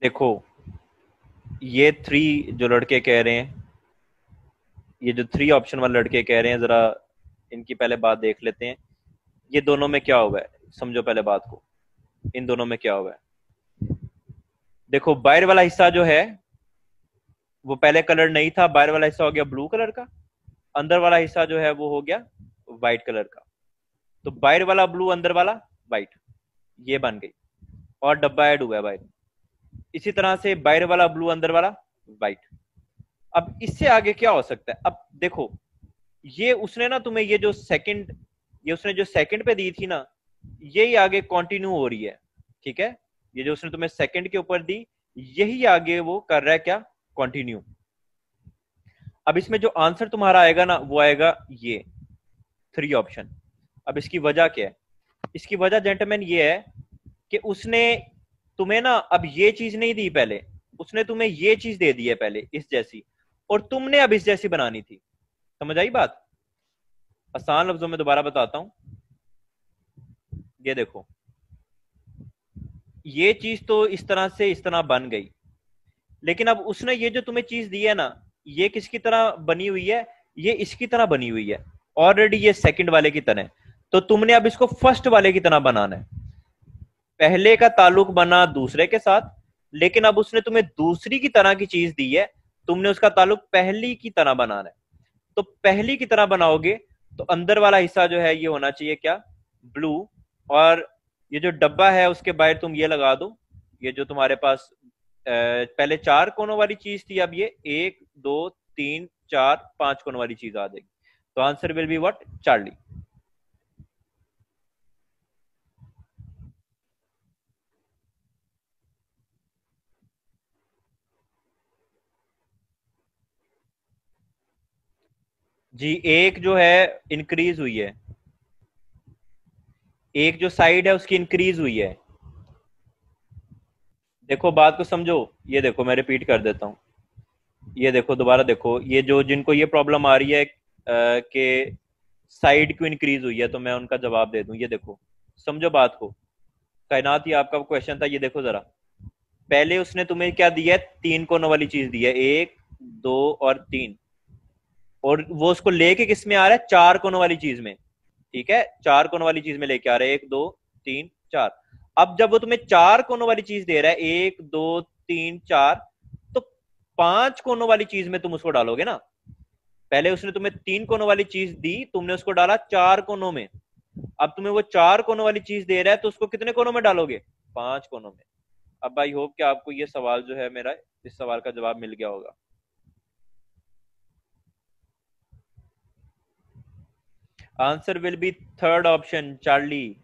देखो ये 3 जो लड़के कह रहे हैं, ये जो 3 ऑप्शन वाले लड़के कह रहे हैं, जरा इनकी पहले बात देख लेते हैं। ये दोनों में क्या हुआ है, समझो पहले बात को। इन दोनों में क्या हुआ है? देखो बाहर वाला हिस्सा जो है वो पहले कलर नहीं था, बाहर वाला हिस्सा हो गया ब्लू कलर का, अंदर वाला हिस्सा जो है वो हो गया व्हाइट कलर का। तो बाहर वाला ब्लू, अंदर वाला व्हाइट, ये बन गई। और डब्बा ऐड हुआ है बाहर। इसी तरह से बाहर वाला ब्लू, अंदर वाला व्हाइट। अब इससे आगे क्या हो सकता है? अब देखो, ये उसने ना तुम्हें ये जो सेकंड, ये उसने जो सेकंड पे दी थी ना, यही आगे कंटिन्यू हो रही है। ठीक है, ये जो उसने तुम्हें सेकंड के ऊपर दी, यही आगे वो कर रहा है क्या? कंटिन्यू। अब इसमें जो आंसर तुम्हारा आएगा ना, वो आएगा ये 3 ऑप्शन। अब इसकी वजह क्या है? इसकी वजह जेंटलमैन ये है कि उसने तुम्हें ना अब ये चीज नहीं दी पहले, उसने तुम्हें ये चीज दे दी है पहले इस जैसी, और तुमने अब इस जैसी बनानी थी। समझ आई बात? आसान लफ्जों में दोबारा बताता हूं। ये देखो, ये चीज तो इस तरह से इस तरह बन गई, लेकिन अब उसने ये जो तुम्हें चीज दी है ना, ये किसकी तरह बनी हुई है? ये इसकी तरह बनी हुई है ऑलरेडी, ये सेकंड वाले की तरह। तो तुमने अब इसको फर्स्ट वाले की तरह बनाना है। पहले का ताल्लुक बना दूसरे के साथ, लेकिन अब उसने तुम्हें दूसरी की तरह की चीज दी है, तुमने उसका ताल्लुक पहली की तरह बनाना है। तो पहली की तरह बनाओगे तो अंदर वाला हिस्सा जो है ये होना चाहिए क्या? ब्लू। और ये जो डब्बा है उसके बाहर तुम ये लगा दो, ये जो तुम्हारे पास पहले 4 कोनों वाली चीज थी, अब ये 1, 2, 3, 4, 5 कोनों वाली चीज आ जाएगी। तो answer will be what? Charlie. जी, एक जो है इंक्रीज हुई है, एक जो साइड है उसकी इंक्रीज हुई है। देखो बात को समझो, ये देखो मैं रिपीट कर देता हूँ, ये देखो दोबारा देखो, ये जो जिनको ये प्रॉब्लम आ रही है कि साइड क्यों इंक्रीज हुई है, तो मैं उनका जवाब दे दूं। ये देखो, समझो बात को, कायनात ही आपका क्वेश्चन था। ये देखो जरा, पहले उसने तुम्हें क्या दिया है, तीन कोनों वाली चीज दी है, एक, दो और तीन, और वो उसको लेके किस में आ रहा है, चार कोनों वाली चीज में। ठीक है, चार कोनों वाली चीज में लेके आ रहा है, एक, दो, तीन, चार। अब जब वो तुम्हें चार कोनों वाली चीज दे रहा है, एक, दो, तीन, चार, तो पांच कोनों वाली चीज में तुम उसको डालोगे ना। पहले उसने तुम्हें तीन कोनों वाली चीज दी, तुमने उसको डाला चार कोनों में। अब तुम्हें वो चार कोनों वाली चीज दे रहा है, तो उसको कितने कोनों में डालोगे, पांच कोनों में। अब आई होप कि आपको ये सवाल जो है मेरा, इस सवाल का जवाब मिल गया होगा। Answer will B third option, Charlie.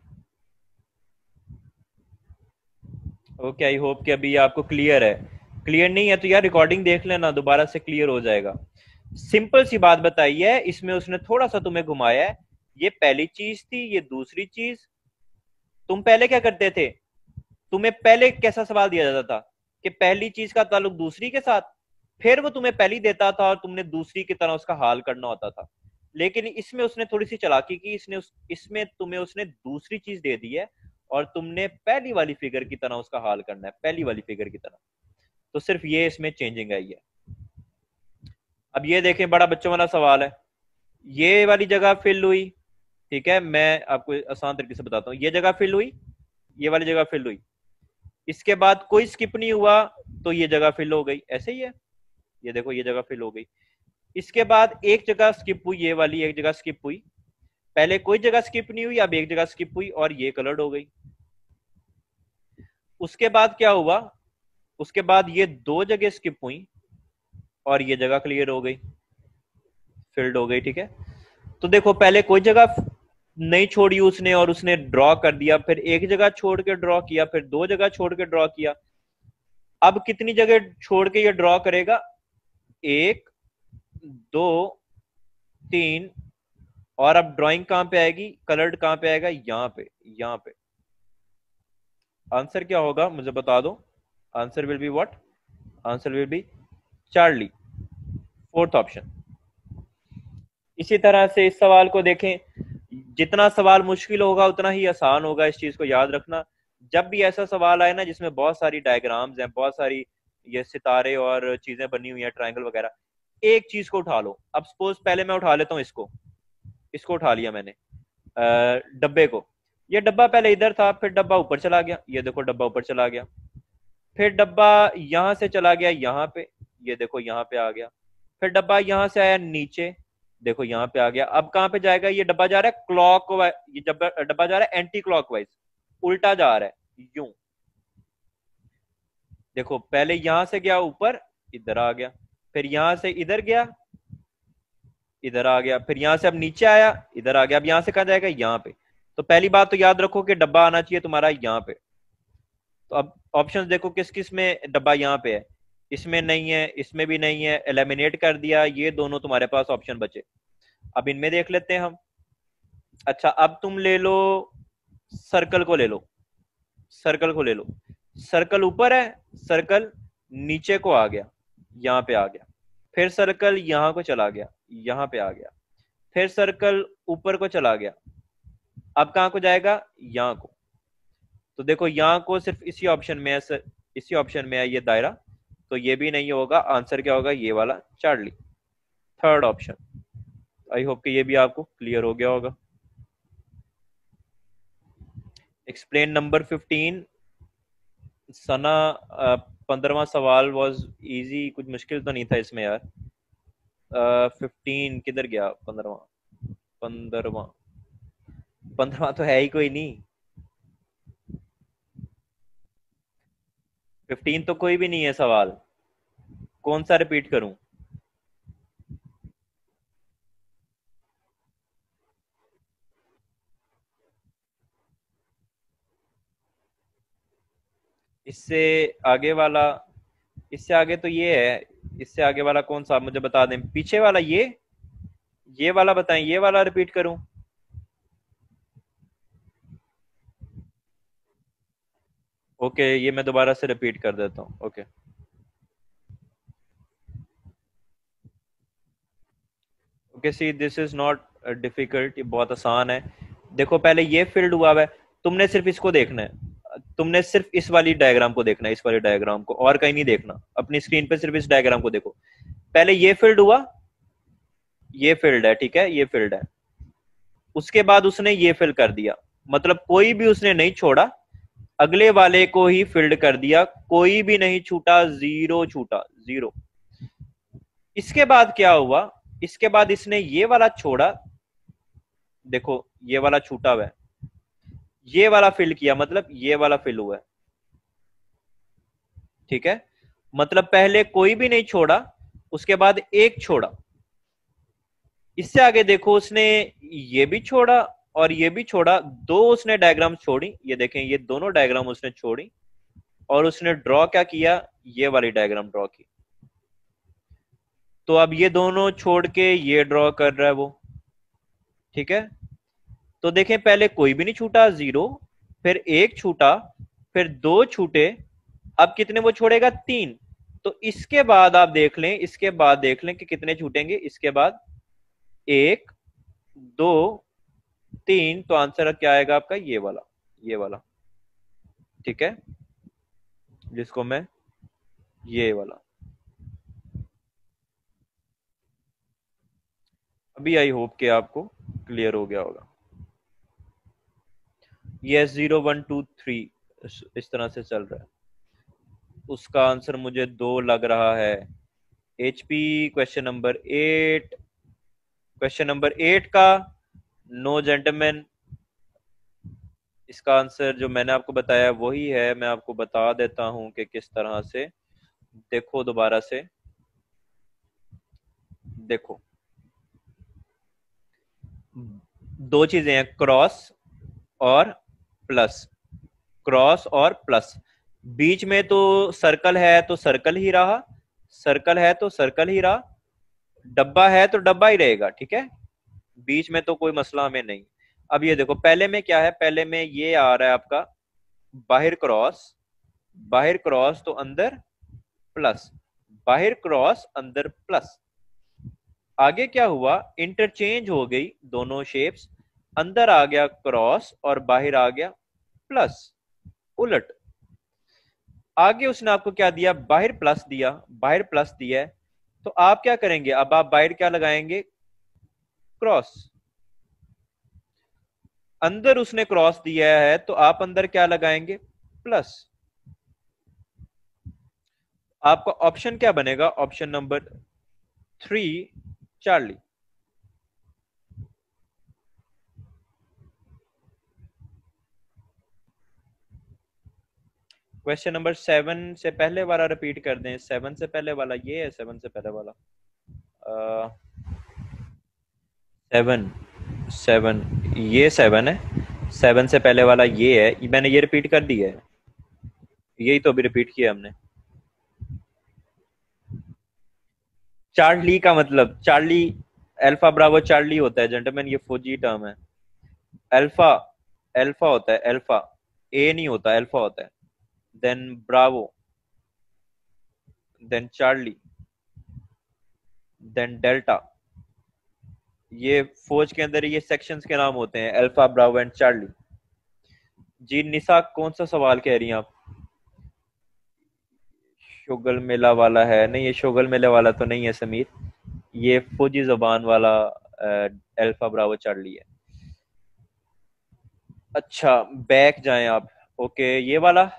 Okay, I hope कि अभी आपको क्लियर है। क्लियर नहीं है तो यार रिकॉर्डिंग देख लेना, दोबारा से क्लियर हो जाएगा। सिंपल सी बात बताई है, इसमें उसने थोड़ा सा तुम्हें घुमाया है। ये पहली चीज थी, ये दूसरी चीज। तुम पहले क्या करते थे, तुम्हें पहले कैसा सवाल दिया जाता था कि पहली चीज का ताल्लुक दूसरी के साथ, फिर वो तुम्हें पहली देता था और तुमने दूसरी की तरह उसका हाल करना होता था। लेकिन इसमें उसने थोड़ी सी चालाकी की, इसमें तुम्हें उसने दूसरी चीज दे दी है और तुमने पहली वाली फिगर की तरह उसका हाल करना है, पहली वाली फिगर की तरह। तो सिर्फ ये इसमें चेंजिंग आई है। अब ये देखें, बड़ा बच्चों वाला सवाल है। ये वाली जगह फिल हुई, ठीक है, मैं आपको आसान तरीके से बताता हूँ। ये जगह फिल हुई, ये वाली जगह फिल हुई, इसके बाद कोई स्किप नहीं हुआ, तो ये जगह फिल हो गई, ऐसे ही है। ये देखो, ये जगह फिल हो गई। इसके बाद एक जगह स्किप हुई, ये वाली एक जगह स्किप हुई। पहले कोई जगह स्किप नहीं हुई, अब एक जगह स्किप हुई और ये कलर्ड हो गई। उसके बाद क्या हुआ, उसके बाद ये दो जगह स्किप हुई और ये जगह क्लियर हो गई, फिल्ड हो गई। ठीक है, तो देखो पहले कोई जगह नहीं छोड़ी उसने और उसने ड्रॉ कर दिया, फिर एक जगह छोड़ के ड्रॉ किया, फिर दो जगह छोड़ के ड्रॉ किया। अब कितनी जगह छोड़ के ये ड्रॉ करेगा, एक, दो, तीन, और अब ड्राइंग कहां पे आएगी, कलर्ड कहां पे आएगा, यहां पे, यहां पे। आंसर क्या होगा मुझे बता दो। Answer will be what, answer will B Charlie, fourth option. इसी तरह से इस सवाल को देखें, जितना सवाल मुश्किल होगा उतना ही आसान होगा, इस चीज को याद रखना। जब भी ऐसा सवाल आए ना जिसमें बहुत सारी डायग्राम्स हैं, बहुत सारी ये सितारे और चीजें बनी हुई हैं, ट्रायंगल वगैरह, एक चीज को उठा लो। अब सपोज पहले मैं उठा लेता हूँ इसको, इसको उठा लिया मैंने, डब्बे को। ये डब्बा पहले इधर था, फिर डब्बा ऊपर चला गया, ये देखो डब्बा ऊपर चला गया। फिर डब्बा यहां से चला गया यहाँ पे, ये देखो यहाँ पे आ गया। फिर डब्बा यहां से आया नीचे, देखो यहाँ पे आ गया। अब कहां पे जाएगा, ये डब्बा जा रहा है क्लॉक वाइज, ये डब्बा जा रहा है एंटी क्लॉक वाइज, उल्टा जा रहा है यूं। देखो पहले यहां से गया ऊपर, इधर आ गया, फिर यहां से इधर गया, इधर आ गया, फिर यहां से अब नीचे आया, इधर आ गया। अब यहां से कहा जाएगा, यहाँ पे। तो पहली बात तो याद रखो कि डब्बा आना चाहिए तुम्हारा यहाँ पे। तो अब ऑप्शन देखो किस किस में डब्बा यहाँ पे है, इसमें नहीं है, इसमें भी नहीं है, एलिमिनेट कर दिया, ये दोनों तुम्हारे पास ऑप्शन बचे। अब इनमें देख लेते हैं हम। अच्छा, अब तुम ले लो, सर्कल को ले लो, सर्कल को ले लो। सर्कल ऊपर है, सर्कल नीचे को आ गया, यहाँ पे आ गया। फिर सर्कल यहाँ को चला गया, यहाँ पे आ गया। फिर सर्कल ऊपर को चला गया, अब कहाँ को जाएगा, यहाँ को। तो देखो यहाँ को सिर्फ इसी ऑप्शन में है सर, इसी ऑप्शन में है ये दायरा, तो ये भी नहीं होगा। आंसर क्या होगा, ये वाला चार्ली, थर्ड ऑप्शन। आई होप कि ये भी आपको क्लियर हो गया होगा। एक्सप्लेन नंबर 15, सना। 15वां सवाल वॉज इजी, कुछ मुश्किल तो नहीं था इसमें यार। 15 किधर गया, 15वां, 15वां, 15वां तो है ही कोई नहीं। 15 तो कोई भी नहीं है सवाल, कौन सा रिपीट करूं। इससे आगे वाला, इससे आगे तो ये है, इससे आगे वाला कौन सा, मुझे बता दें, पीछे वाला ये। ये वाला बताएं, ये वाला रिपीट करूं? ओके, ये मैं दोबारा से रिपीट कर देता हूं। Okay okay, see this is not difficult, ये बहुत आसान है। देखो पहले ये फील्ड हुआ है, तुमने सिर्फ इसको देखना है, तुमने सिर्फ इस वाली डायग्राम को देखना है, इस वाली डायग्राम को, और कहीं नहीं देखना। अपनी स्क्रीन पे सिर्फ इस डायग्राम को देखो। पहले ये फील्ड हुआ, ये फील्ड है, ठीक है, ये फील्ड है। उसके बाद उसने ये फिल कर दिया, मतलब कोई भी उसने नहीं छोड़ा, अगले वाले को ही फिल्ड कर दिया, कोई भी नहीं छूटा, जीरो छूटा, जीरो। इसके बाद क्या हुआ, इसके बाद इसने ये वाला छोड़ा, देखो ये वाला छूटा हुआ है, ये वाला फिल किया, मतलब ये वाला फिल हुआ है, ठीक है। मतलब पहले कोई भी नहीं छोड़ा, उसके बाद एक छोड़ा। इससे आगे देखो, उसने ये भी छोड़ा और ये भी छोड़ा, दो उसने डायग्राम छोड़ी, ये देखें, ये दोनों डायग्राम उसने छोड़ी, और उसने ड्रॉ क्या किया, ये वाली डायग्राम ड्रॉ की। तो अब ये दोनों छोड़ के ये ड्रॉ कर रहा है वो, ठीक है। तो देखें, पहले कोई भी नहीं छूटा, जीरो, फिर एक छूटा, फिर दो छूटे, अब कितने वो छोड़ेगा, तीन। तो इसके बाद आप देख लें, इसके बाद देख लें कि कितने छूटेंगे इसके बाद, एक, दो, तीन। तो आंसर क्या आएगा आपका, ये वाला, ये वाला, ठीक है, जिसको मैं, ये वाला। अभी आई होप कि आपको क्लियर हो गया होगा। ये 0 1 2 3 इस तरह से चल रहा है। उसका आंसर मुझे दो लग रहा है। एचपी क्वेश्चन नंबर 8 का, नो जेंटलमैन, इसका आंसर जो मैंने आपको बताया वही है। मैं आपको बता देता हूं कि किस तरह से। देखो दोबारा से, देखो दो चीजें हैं, क्रॉस और प्लस, क्रॉस और प्लस। बीच में तो सर्कल है तो सर्कल ही रहा, सर्कल है तो सर्कल ही रहा, डब्बा है तो डब्बा ही रहेगा, ठीक है। बीच में तो कोई मसला हमें नहीं। अब ये देखो, पहले में क्या है, पहले में ये आ रहा है आपका बाहर क्रॉस, बाहर क्रॉस तो अंदर प्लस, बाहर क्रॉस अंदर प्लस। आगे क्या हुआ, इंटरचेंज हो गई दोनों शेप्स, अंदर आ गया क्रॉस और बाहर आ गया प्लस, उलट। आगे उसने आपको क्या दिया, बाहर प्लस दिया, बाहर प्लस दिया है, तो आप क्या करेंगे, अब आप बाहर क्या लगाएंगे, क्रॉस। अंदर उसने क्रॉस दिया है तो आप अंदर क्या लगाएंगे, प्लस। आपका ऑप्शन क्या बनेगा, option number 3, Charlie. Question number 7 से पहले वाला रिपीट कर दें, 7 से पहले वाला ये है, 7 से पहले वाला, 7, 7, ये 7 है, 7 से पहले वाला ये है, मैंने ये रिपीट कर दिया है, यही तो अभी रिपीट किया हमने। चार्ली का मतलब, चार्ली, अल्फा ब्रावो चार्ली होता है जेंटलमैन, ये फौजी टर्म है। अल्फा, अल्फा होता है, अल्फा, ए नहीं होता, अल्फा होता है, then bravo, then Charlie, then delta. ये फौज के अंदर ये सेक्शंस के नाम होते हैं, अल्फा ब्रावो एंड चार्ली। जी निशा, कौन सा सवाल कह रही हैं आप? शोगल मेला वाला है? नहीं, ये शोगल मेले वाला तो नहीं है समीर, ये फौजी जबान वाला अल्फा ब्रावो चार्ली है। अच्छा, बैक जाएं आप। ओके, ये वाला,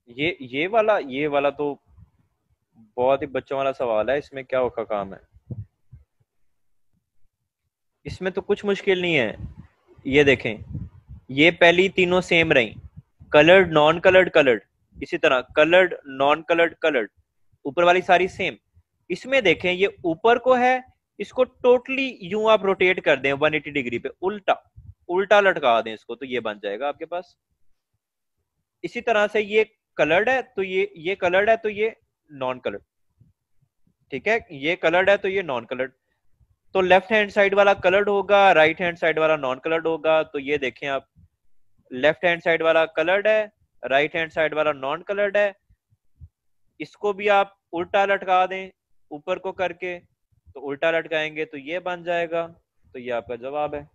ये वाला तो बहुत ही बच्चों वाला सवाल है, इसमें क्या औखा काम है, इसमें तो कुछ मुश्किल नहीं है। ये देखें, ये पहली तीनों सेम रही, कलर्ड, नॉन कलर्ड, कलर्ड, इसी तरह कलर्ड, नॉन कलर्ड, कलर्ड, ऊपर वाली सारी सेम। इसमें देखें, ये ऊपर को है, इसको टोटली यूं आप रोटेट कर दें 180 डिग्री पे, उल्टा, उल्टा लटका दें इसको, तो ये बन जाएगा आपके पास। इसी तरह से ये कलर्ड है तो ये कलर्ड है तो ये नॉन कलर्ड। ठीक है, ये कलर्ड है तो ये नॉन कलर्ड। तो लेफ्ट हैंड साइड वाला कलर्ड होगा, राइट हैंड साइड वाला नॉन कलर्ड होगा। तो ये देखें आप, लेफ्ट हैंड साइड वाला कलर्ड है, राइट हैंड साइड वाला नॉन कलर्ड है। इसको भी आप उल्टा लटका दें ऊपर को करके, तो उल्टा लटकाएंगे तो ये बन जाएगा। तो ये आपका जवाब है।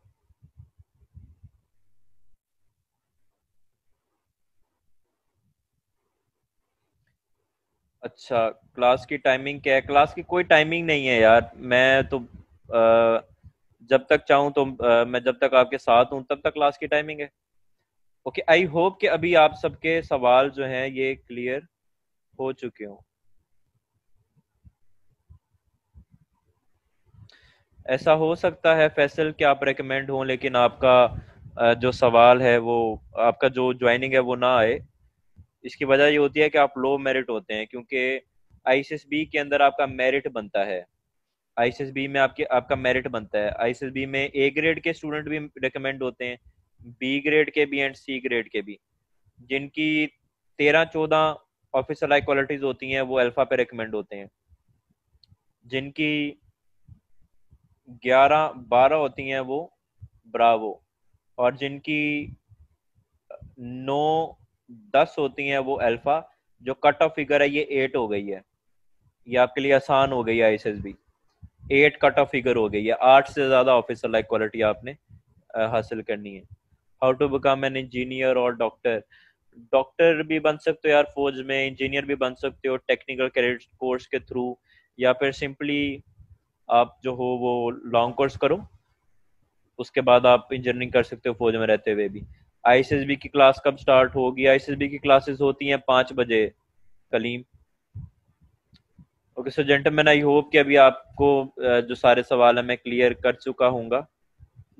अच्छा, क्लास की टाइमिंग क्या है? क्लास की कोई टाइमिंग नहीं है यार। मैं तो जब तक चाहूँ तो मैं जब तक आपके साथ हूँ तब तक क्लास की टाइमिंग है। ओके, आई होप कि अभी आप सबके सवाल जो हैं ये क्लियर हो चुके हों। ऐसा हो सकता है फैसल कि आप रेकमेंड हों, लेकिन आपका जो सवाल है वो, आपका जो ज्वाइनिंग है वो ना आए। इसकी वजह ये होती है कि आप लो मेरिट होते हैं, क्योंकि आईसीएसबी के अंदर आपका मेरिट बनता है। आईसीएसबी में आपके आपका मेरिट बनता है। आईसीएसबी में ए ग्रेड के स्टूडेंट भी रिकमेंड होते हैं, बी ग्रेड के भी एंड सी ग्रेड के भी। जिनकी 13-14 ऑफिसर लाइक क्वालिटीज होती हैं वो अल्फा पे रिकमेंड होते हैं। जिनकी 11-12 होती हैं वो ब्रावो। और जिनकी 9-10 होती हैं वो अल्फा। जो कट ऑफ फिगर है ये 8 हो गई है। ये आपके लिए आसान हो गई है आईएसएसबी। 8 कट ऑफ फिगर हो गई है। 8 से ज्यादा ऑफिसर लाइक क्वालिटी आपने हासिल करनी है। How to become an engineer और डॉक्टर? डॉक्टर भी बन सकते हो यार फौज में, इंजीनियर भी बन सकते हो टेक्निकल क्रेडिट कोर्स के थ्रू, या फिर सिंपली आप जो हो वो लॉन्ग कोर्स करो, उसके बाद आप इंजीनियरिंग कर सकते हो फौज में रहते हुए भी। आईएसएसबी की क्लास कब स्टार्ट होगी? आईएसएसबी की क्लासेस होती हैं 5 बजे Kaleem. Okay so gentleman, I hope कि अभी आपको जो सारे सवाल है मैं क्लियर कर चुका हूँगा।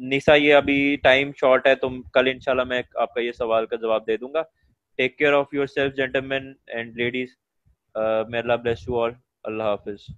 निशा, ये अभी टाइम शॉर्ट है तो कल इंशाल्लाह मैं आपका ये सवाल का जवाब दे दूंगा। Take care of yourself gentleman and ladies. may Allah bless you all. Allah Hafiz.